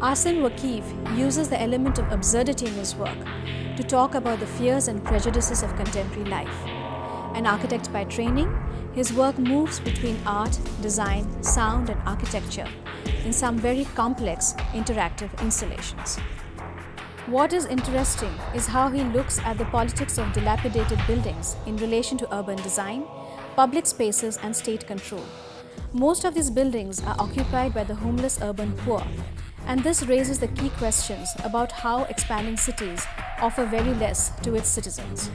Asim Waqif uses the element of absurdity in his work to talk about the fears and prejudices of contemporary life. An architect by training, his work moves between art, design, sound, and architecture in some very complex interactive installations. What is interesting is how he looks at the politics of dilapidated buildings in relation to urban design, public spaces, and state control. Most of these buildings are occupied by the homeless urban poor, and this raises the key questions about how expanding cities offer very less to its citizens.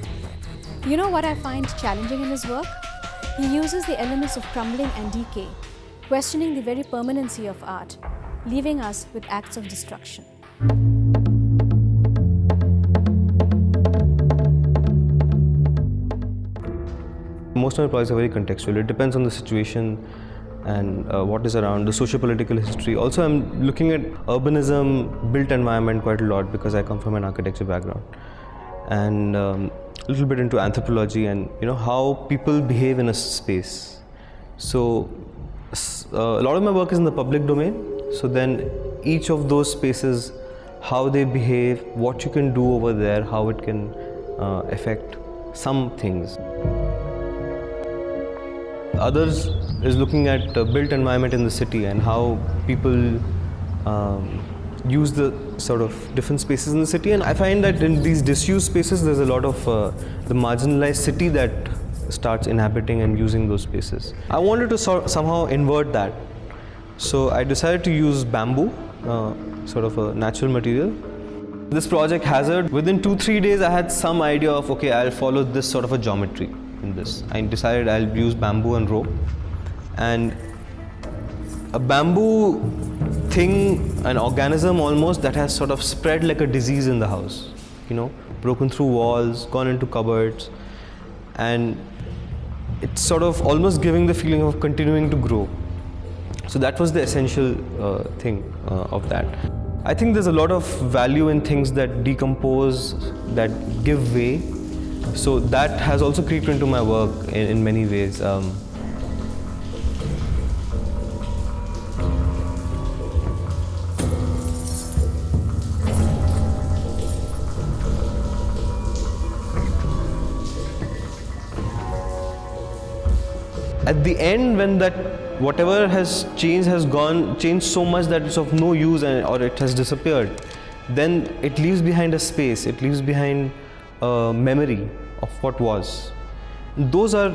You know what I find challenging in his work? He uses the elements of crumbling and decay, questioning the very permanency of art, leaving us with acts of destruction. Most of my projects are very contextual. It depends on the situation and what is around, the socio-political history. Also, I'm looking at urbanism, built environment quite a lot because I come from an architecture background. And a little bit into anthropology and how people behave in a space. So a lot of my work is in the public domain. So then each of those spaces, how they behave, what you can do over there, how it can affect some things. Others is looking at built environment in the city and how people use the sort of different spaces in the city. And I find that in these disused spaces, there's a lot of the marginalized city that starts inhabiting and using those spaces. I wanted to somehow invert that. So I decided to use bamboo, sort of a natural material. This project Hazard, within 2-3 days, I had some idea of, okay, I'll follow this sort of a geometry. I decided I'll use bamboo and rope, and a bamboo thing, an organism almost that has sort of spread like a disease in the house, broken through walls, gone into cupboards, and it's sort of almost giving the feeling of continuing to grow. So that was the essential thing of that. I think there's a lot of value in things that decompose, that give way. So that has also creeped into my work in many ways. At the end, when that whatever has changed changed so much that it's of no use or it has disappeared, then it leaves behind a space, it leaves behind a memory of what was. Those are,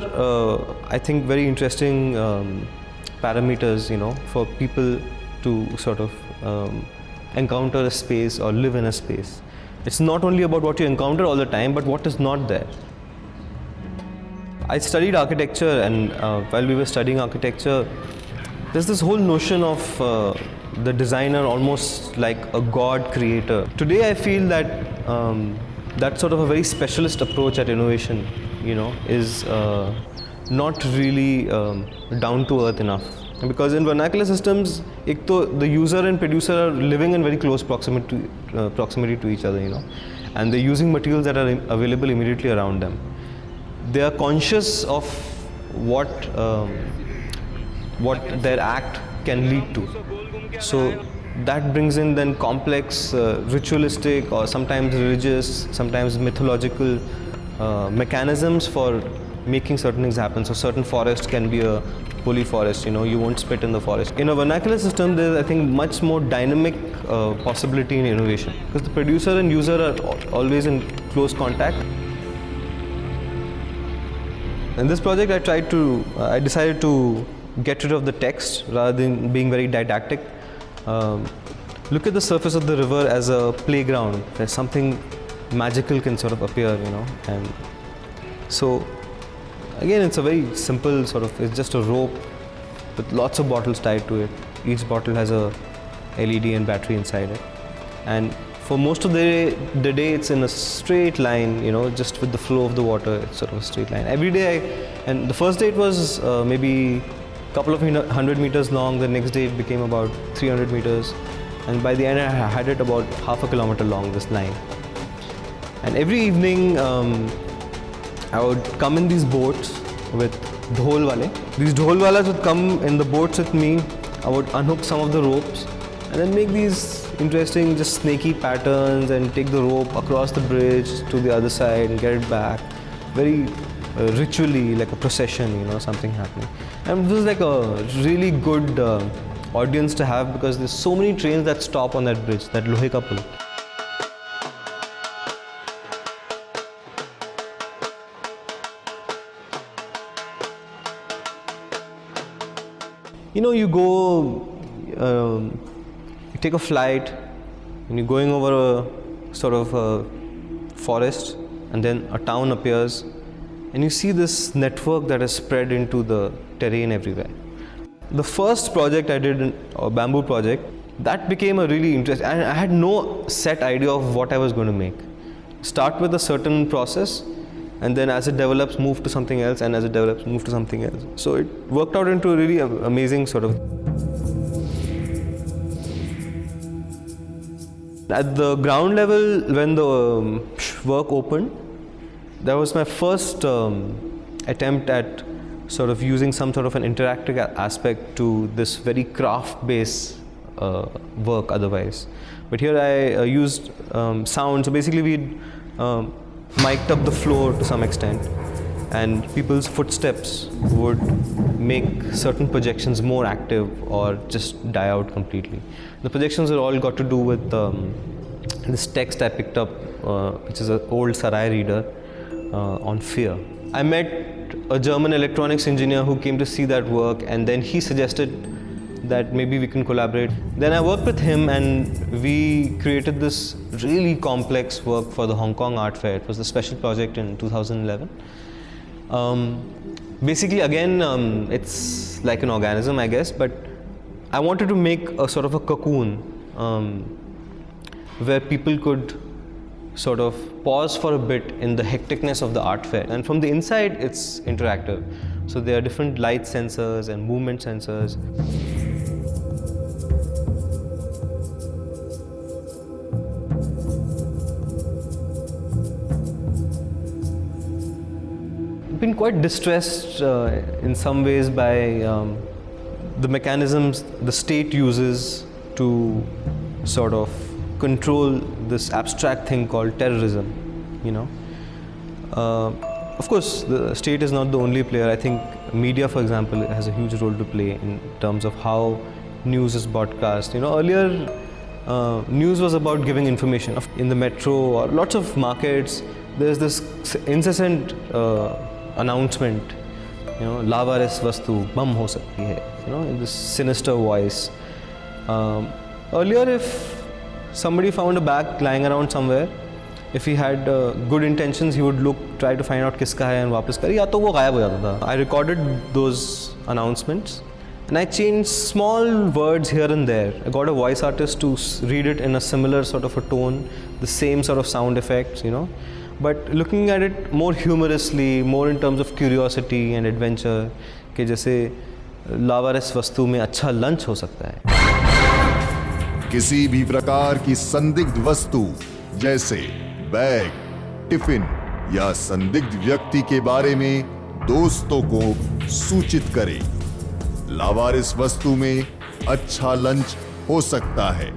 I think, very interesting parameters, for people to sort of encounter a space or live in a space. It's not only about what you encounter all the time, but what is not there. I studied architecture, and while we were studying architecture, there's this whole notion of the designer almost like a god creator. Today I feel that that's sort of a very specialist approach at innovation, is not really down to earth enough. Because in vernacular systems, the user and producer are living in very close proximity to each other, and they're using materials that are available immediately around them. They are conscious of what their act can lead to. So that brings in then complex, ritualistic, or sometimes religious, sometimes mythological mechanisms for making certain things happen. So certain forest can be a holy forest, you won't spit in the forest. In a vernacular system, there's, I think, much more dynamic possibility in innovation, because the producer and user are always in close contact. In this project, I decided to get rid of the text rather than being very didactic. Look at the surface of the river as a playground where something magical can sort of appear, and so again, it's a very simple it's just a rope with lots of bottles tied to it. Each bottle has a LED and battery inside it, and for most of the day it's in a straight line, just with the flow of the water. It's sort of a straight line every day. And the first day it was maybe a couple of 100 meters long. The next day it became about 300 meters, and by the end I had it about half a kilometer long, this line. And every evening I would come in these boats with dhol wale. These dhol walas would come in the boats with me. I would unhook some of the ropes and then make these interesting, just snaky patterns, and take the rope across the bridge to the other side and get it back. Very ritually, like a procession, you know, something happening. And this is like a really good audience to have, because there's so many trains that stop on that bridge, that Lohe Ka Pul. You know, you go, you take a flight, and you're going over a sort of a forest, and then a town appears, and you see this network that is spread into the terrain everywhere. The first project I did, a bamboo project, that became a really interesting, and I had no set idea of what I was going to make. Start with a certain process, and then as it develops, move to something else, and as it develops, move to something else. So it worked out into a really amazing sort of. At the ground level, when the work opened, that was my first attempt at sort of using some sort of an interactive aspect to this very craft-based work otherwise. But here I used sound. So basically we mic'd up the floor to some extent, and people's footsteps would make certain projections more active or just die out completely. The projections are all got to do with this text I picked up, which is an old Sarai reader on fear. I met a German electronics engineer who came to see that work, and then he suggested that maybe we can collaborate. Then I worked with him, and we created this really complex work for the Hong Kong Art Fair. It was the special project in 2011. Basically, again, it's like an organism, I guess, but I wanted to make a sort of a cocoon where people could sort of pause for a bit in the hecticness of the art fair. And from the inside, it's interactive. So there are different light sensors and movement sensors. I've been quite distressed in some ways by the mechanisms the state uses to sort of control this abstract thing called terrorism, you know. Of course, the state is not the only player. I think media, for example, has a huge role to play in terms of how news is broadcast. You know, earlier news was about giving information. In the metro or lots of markets, there's this incessant announcement, you know, लावारिस वस्तु बम हो सकती है, you know, in this sinister voice. Earlier, if somebody found a bag lying around somewhere, if he had good intentions, he would try to find out किसका है and वापस कर, या तो वो गायब हो जाता था. I recorded those announcements, and I changed small words here and there. I got a voice artist to read it in a similar sort of a tone, the same sort of sound effects, you know, but looking at it more humorously, more in terms of curiosity and adventure, कि जैसे लावारिस वस्तु में अच्छा lunch हो सकता है. किसी भी प्रकार की संदिग्ध वस्तु जैसे बैग, टिफिन या संदिग्ध व्यक्ति के बारे में दोस्तों को सूचित करें. लावारिस वस्तु में अच्छा लंच हो सकता है.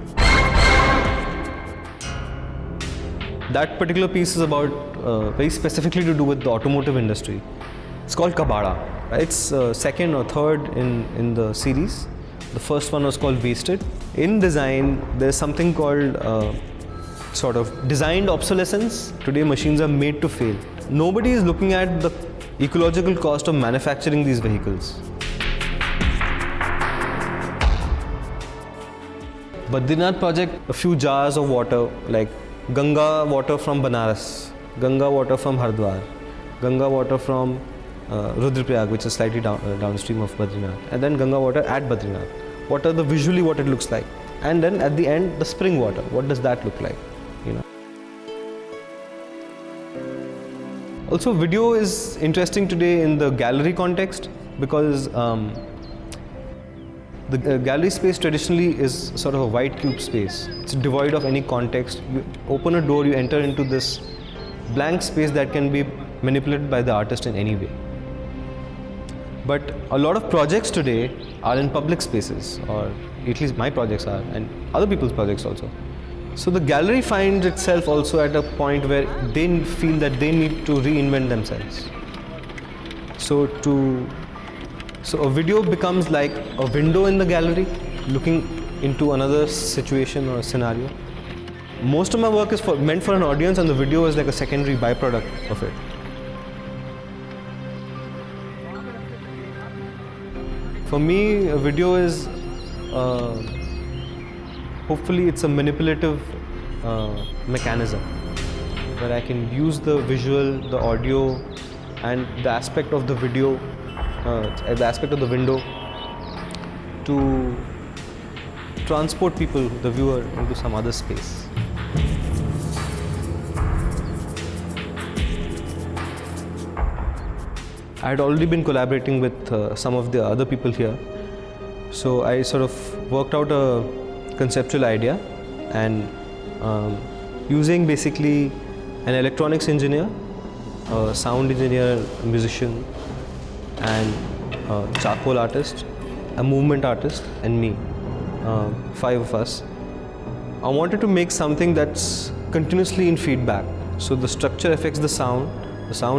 That particular piece is about very specifically to do with the automotive industry. It's called Kabada. It's second or third in the series. The first one was called Wasted. In design, there's something called sort of designed obsolescence. Today, machines are made to fail. Nobody is looking at the ecological cost of manufacturing these vehicles. Badrinath project, a few jars of water, like Ganga water from Banaras, Ganga water from Hardwar, Ganga water from Rudraprayag, which is slightly downstream of Badrinath, and then Ganga water at Badrinath. What are the visually what it looks like, and then at the end the spring water. What does that look like? You know. Also, video is interesting today in the gallery context because the gallery space traditionally is sort of a white cube space. It's devoid of any context. You open a door, you enter into this blank space that can be manipulated by the artist in any way. But a lot of projects today are in public spaces or at least my projects are, and other people's projects also. So the gallery finds itself also at a point where they feel that they need to reinvent themselves. So a video becomes like a window in the gallery, looking into another situation or scenario. Most of my work is meant for an audience, and the video is like a secondary byproduct of it. For me, a video is hopefully it's a manipulative mechanism where I can use the visual, the audio, and the aspect of the video, the aspect of the window, to transport people, the viewer, into some other space. I had already been collaborating with some of the other people here, so I sort of worked out a conceptual idea, and using basically an electronics engineer, a sound engineer, a musician, and a charcoal artist, a movement artist, and me, 5 of us. I wanted to make something that's continuously in feedback. So the structure affects the sound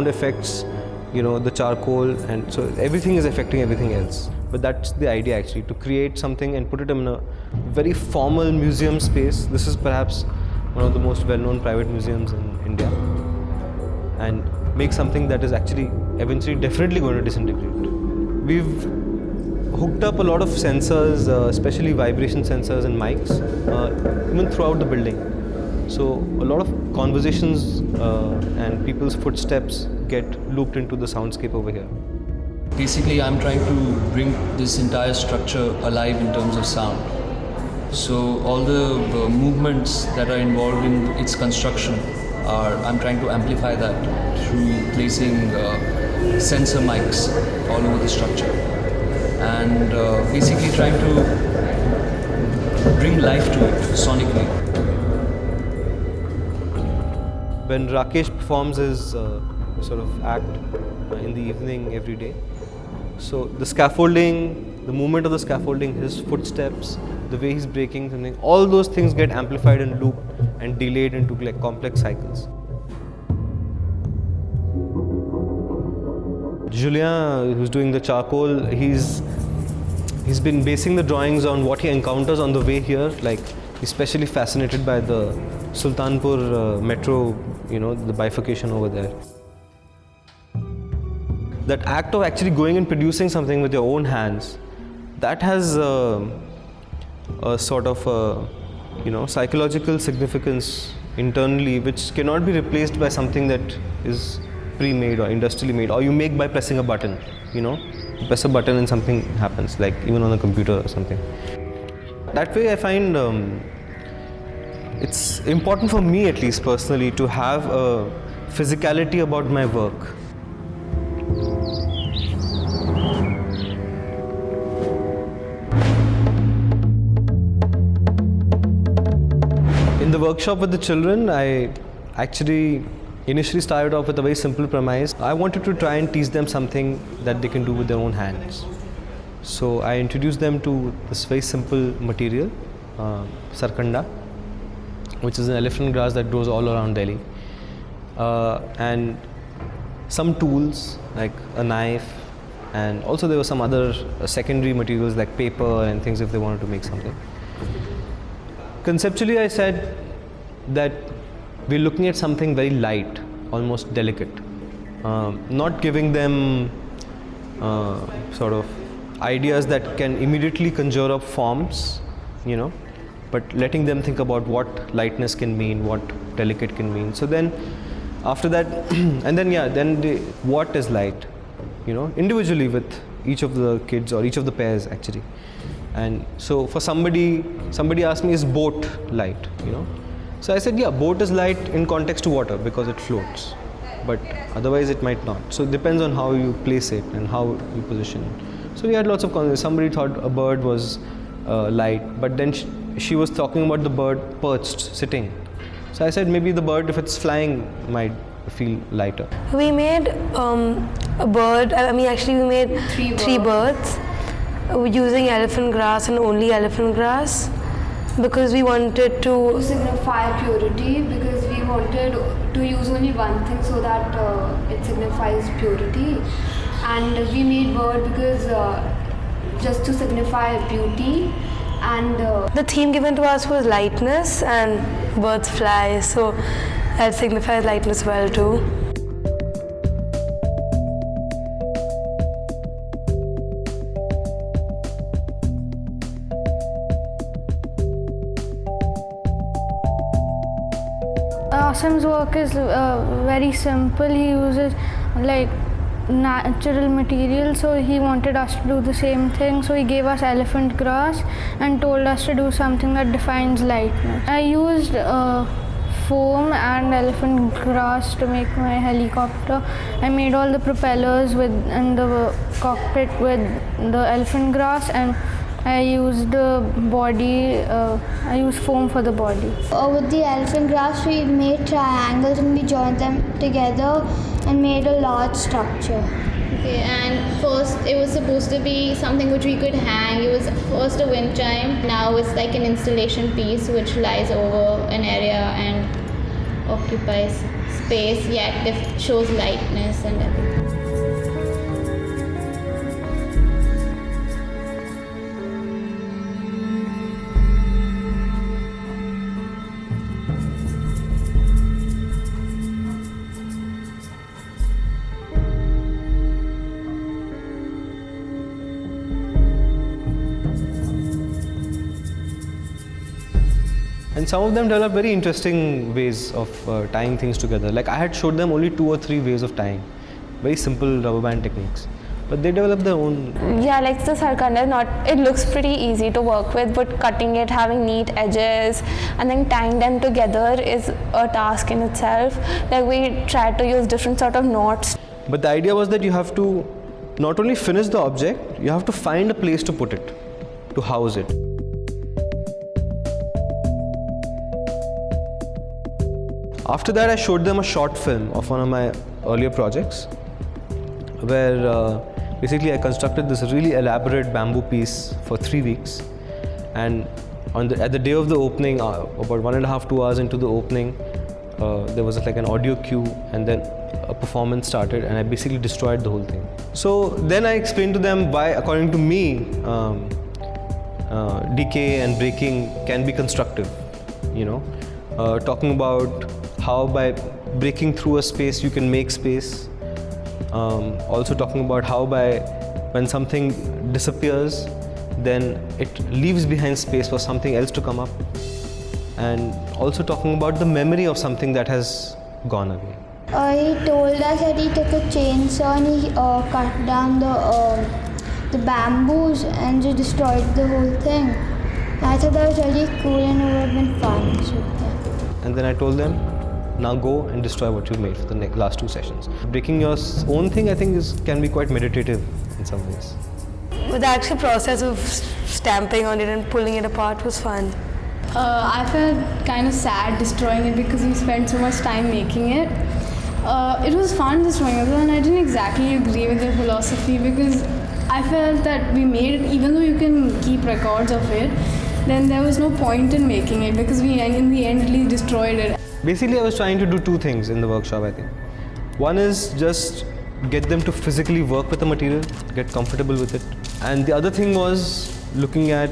affects, the charcoal, and so everything is affecting everything else. But that's the idea actually, to create something and put it in a very formal museum space. This is perhaps one of the most well-known private museums in India, and make something that is actually eventually definitely going to disintegrate. We've hooked up a lot of sensors, especially vibration sensors and mics, even throughout the building. So a lot of conversations and people's footsteps get looped into the soundscape over here. Basically, I'm trying to bring this entire structure alive in terms of sound. So all the movements that are involved in its construction I'm trying to amplify that through placing sensor mics all over the structure, and basically trying to bring life to it sonically. When Rakesh performs his sort of act in the evening every day, so the scaffolding, the movement of the scaffolding, his footsteps, the way he's breaking something, all those things get amplified and looped and delayed into like complex cycles. Julien, who's doing the charcoal, he's been basing the drawings on what he encounters on the way here. Like, he's especially fascinated by the Sultanpur metro, the bifurcation over there. That act of actually going and producing something with your own hands, that has a sort of psychological significance internally, which cannot be replaced by something that is pre-made or industrially made, or you make by pressing a button. You press a button and something happens, like even on a computer or something. That way, I find it's important for me, at least personally, to have a physicality about my work. In the workshop with the children, I actually initially started off with a very simple premise. I wanted to try and teach them something that they can do with their own hands. So I introduced them to this very simple material, sarkanda, which is an elephant grass that grows all around Delhi, and some tools like a knife, and also there were some other secondary materials like paper and things if they wanted to make something. Conceptually, I said that we're looking at something very light, almost delicate, not giving them sort of ideas that can immediately conjure up forms, but letting them think about what lightness can mean, what delicate can mean. So then, after that, and then what is light, individually with each of the kids or each of the pairs actually. And so for somebody asked me, is boat light, So I said, yeah, boat is light in context to water because it floats, but otherwise it might not. So it depends on how you place it and how you position it. So we had lots of conversations. Somebody thought a bird was light, but then she was talking about the bird perched, sitting. So I said maybe the bird, if it's flying, might feel lighter. We made a bird. We made three birds. using elephant grass and only elephant grass because we wanted to signify purity, because we wanted to use only one thing so that it signifies purity, and we made bird because just to signify beauty, and the theme given to us was lightness, and birds fly, so that signifies lightness well too. Asim's work is very simple. He uses like natural material, so he wanted us to do the same thing. So he gave us elephant grass and told us to do something that defines lightness. I used foam and elephant grass to make my helicopter. I made all the propellers and the cockpit with the elephant grass, and I used the body, I used foam for the body. With the elephant grass, we made triangles and we joined them together and made a large structure. Okay, and first it was supposed to be something which we could hang. It was first a wind chime. Now it's like an installation piece which lies over an area and occupies space, yet it shows lightness and everything. And some of them developed very interesting ways of tying things together. Like I had showed them only 2 or 3 ways of tying, very simple rubber band techniques. But they developed their own. Yeah, like the sarkanda is not, it looks pretty easy to work with, but cutting it, having neat edges, and then tying them together is a task in itself. Like we tried to use different sort of knots. But the idea was that you have to not only finish the object, you have to find a place to put it, to house it. After that, I showed them a short film of one of my earlier projects, where basically I constructed this really elaborate bamboo piece for 3 weeks, and at the day of the opening, about 1.5 to 2 hours into the opening, there was like an audio cue, and then a performance started, and I basically destroyed the whole thing. So then I explained to them why, according to me, decay and breaking can be constructive. Talking about how by breaking through a space you can make space. Also talking about how when something disappears, then it leaves behind space for something else to come up. And also talking about the memory of something that has gone away. He told us that he took a chainsaw and he cut down the bamboos and just destroyed the whole thing. I thought that was really cool and it would have been fun. So, yeah. And then I told them, now go and destroy what you've made for the last 2 sessions. Breaking your own thing, I think, can be quite meditative in some ways. The actual process of stamping on it and pulling it apart was fun. I felt kind of sad destroying it because we spent so much time making it. It was fun destroying it, and I didn't exactly agree with their philosophy because I felt that we made it, even though you can keep records of it, then there was no point in making it because we in the end really destroyed it. Basically, I was trying to do 2 things in the workshop, I think. One is just get them to physically work with the material, get comfortable with it. And the other thing was looking at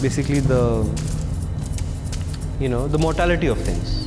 basically the mortality of things.